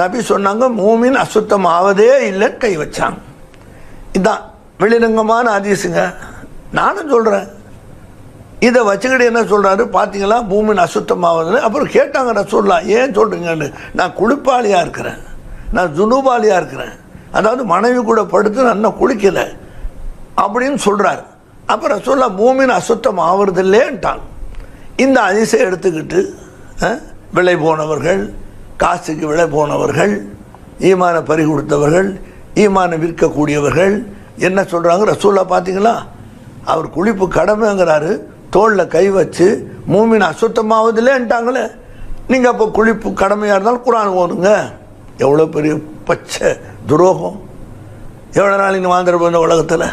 நபி சொன்னாங்க மூமின் அசுத்தம் ஆவதே இல்லைன்னு கை வச்சாங்க. இதுதான் வெளிரங்கமான ஹதீஸுங்க. நானும் சொல்கிறேன். இதை வச்சுக்கிட்டு என்ன சொல்கிறாரு பார்த்தீங்களா, மூமின் அசுத்தம் ஆவதில்லை. அப்புறம் கேட்டாங்க ரசூலுல்லாஹ் ஏன் சொல்கிறீங்கன்னு. நான் குளிப்பாளியாக இருக்கிறேன், நான் ஜுனூபாலியாக இருக்கிறேன், அதாவது மனைவி கூட படுத்து நான் இன்னும் குளிக்கலை அப்படின்னு சொல்கிறார். அப்போ ரசூலுல்லாஹ் மூமின் அசுத்தம் ஆவறதில்லேன்ட்டாங்க. இந்த ஹதீஸை எடுத்துக்கிட்டு விலை போனவர்கள், காசுக்கு விலை போனவர்கள், ஈமான பறி கொடுத்தவர்கள், ஈமானை விற்கக்கூடியவர்கள் என்ன சொல்கிறாங்க, ரசூலுல்லாஹ் பார்த்தீங்களா அவர் குளிப்பு கடமைங்கிறாரு, தோளில் கை வச்சு மூமின் அசுத்தமாவதில்லேன்ட்டாங்களே. நீங்கள் அப்போ குளிப்பு கடமையாக இருந்தாலும் குர்ஆன் ஓதுங்க. எவ்வளோ பெரிய பச்சை துரோகம். எவ்வளோ நாள் நீ வாழ்ந்துருப்ப இந்த உலகத்தில்?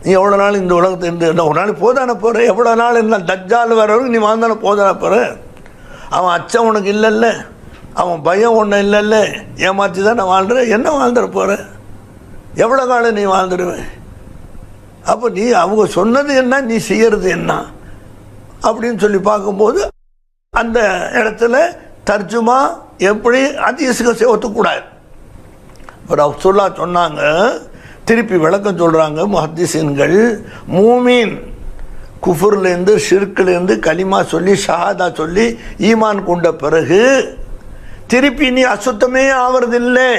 நீ எவ்வளோ நாள் இந்த உலகத்தை இந்த ஒரு நாள் போதான போகிற? எவ்வளோ நாள் இருந்தால் தஜ்ஜால் வர்றவருக்கு நீ வாழ்ந்தான போதான போகிற? அவன் அச்சம் உனக்கு இல்லைல்ல, அவன் பயம் ஒன்றும் இல்லைல்ல, ஏமாற்றி தான் நான் வாழ்கிறேன். என்ன வாழ்ந்துட போகிற? எவ்வளோ காலம் நீ வாழ்ந்துடுவேன்? அப்போ நீ அவங்க சொன்னது என்ன, நீ செய்கிறது என்ன அப்படின்னு சொல்லி பார்க்கும்போது அந்த இடத்துல தர்ஜுமா எப்படி ஹதீஸுக்கு ஒத்துக்கூடாது. ஒரு ரசூலுல்லாஹ் சொன்னாங்க, திருப்பி விளக்கம் சொல்கிறாங்க முஹத்திஸீன்கள், மூமின் குஃபுர்லேருந்து ஷிர்க்லேருந்து கலிமா சொல்லி ஷஹாதா சொல்லி ஈமான் கொண்ட பிறகு திருப்பி நீ அசுத்தமே ஆவறதில்லை.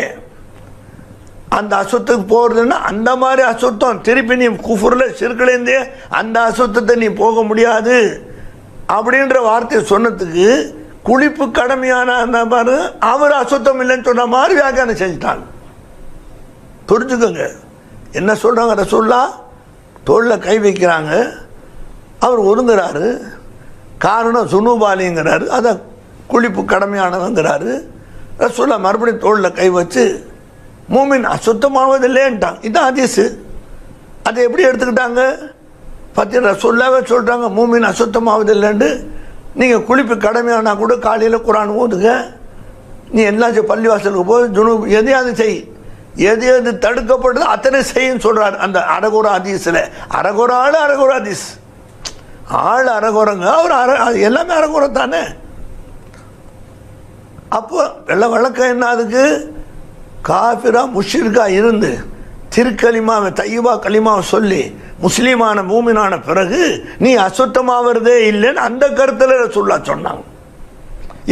அந்த அசுத்துக்கு போகிறதுன்னா அந்த மாதிரி அசுத்தம், திருப்பி நீ குஃபுரில் ஷிர்க்லேருந்தே அந்த அசுத்தத்தை நீ போக முடியாது அப்படின்ற வார்த்தையை சொன்னதுக்கு குளிப்பு கடமையான அந்த மாதிரி அவர் அசுத்தம் இல்லைன்னு சொன்ன மாதிரி வியாக்கியானம் செஞ்சுட்டாங்க. புரிஞ்சுக்கோங்க என்ன சொல்கிறாங்க. ரசூலுல்லாஹ் தோளில் கை வைக்கிறாங்க, அவர் ஒதுங்குறாரு, காரணம் சுனூபாலிங்கிறாரு, அதை குளிப்பு கடமையானவங்கிறாரு. ரசூலுல்லாஹ் மறுபடியும் தோளில் கை வச்சு மூமின் அசுத்தமாவதில்லைன்ட்டாங்க. இதுதான் ஹதீஸு. அதை எப்படி எடுத்துக்கிட்டாங்க பற்றி ரசூலுல்லாஹ்வே சொல்கிறாங்க மூமின் அசுத்தமாவதில்லைன்னு. நீங்கள் குளிப்பு கடமையானா கூட காலையில் குர்ஆன் ஓதுங்க, நீ என்னாச்சும் பள்ளிவாசலுக்கு போய் ஜுனூப் எதையாவது செய், எது எது தடுக்கப்படுது அத்தனை செய்யுன்னு சொல்கிறார் அந்த அரகுர ஹதீஸில். அரகுர ஆள் அரகுர ஹதீஸ், ஆள் அரகுரங்க, அவர் எல்லாமே அரகுர தானே. அப்போ வழக்கம் என்ன, அதுக்கு காஃபிரா முஷ்ரிக்கா இருந்து திருக்கலிமாவை தையபா கலிமாவை சொல்லி முஸ்லீமான மூமினான பிறகு நீ அசுத்தமாவதே இல்லைன்னு அந்த கருத்தில் ரசூலுல்லாஹ் சொன்னாங்க.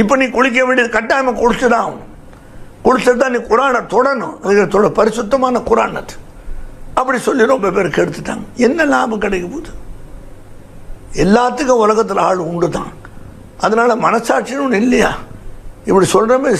இப்போ நீ குளிக்க வேண்டியது கட்டாயமாக குளிச்சுதான், குளிச்சுட்டு தான் நீ குர்ஆனை தொடணும். அதுக்கு பரிசுத்தமான குர்ஆன் அது அப்படி சொல்லி ரொம்ப பேருக்கு எடுத்துட்டாங்க. என்ன லாபம் கிடைக்க போகுது? எல்லாத்துக்கும் உலகத்தில் ஆள் உண்டு தான். அதனால் மனசாட்சின்னு ஒன்று இல்லையா? இப்படி சொல்கிற மாதிரி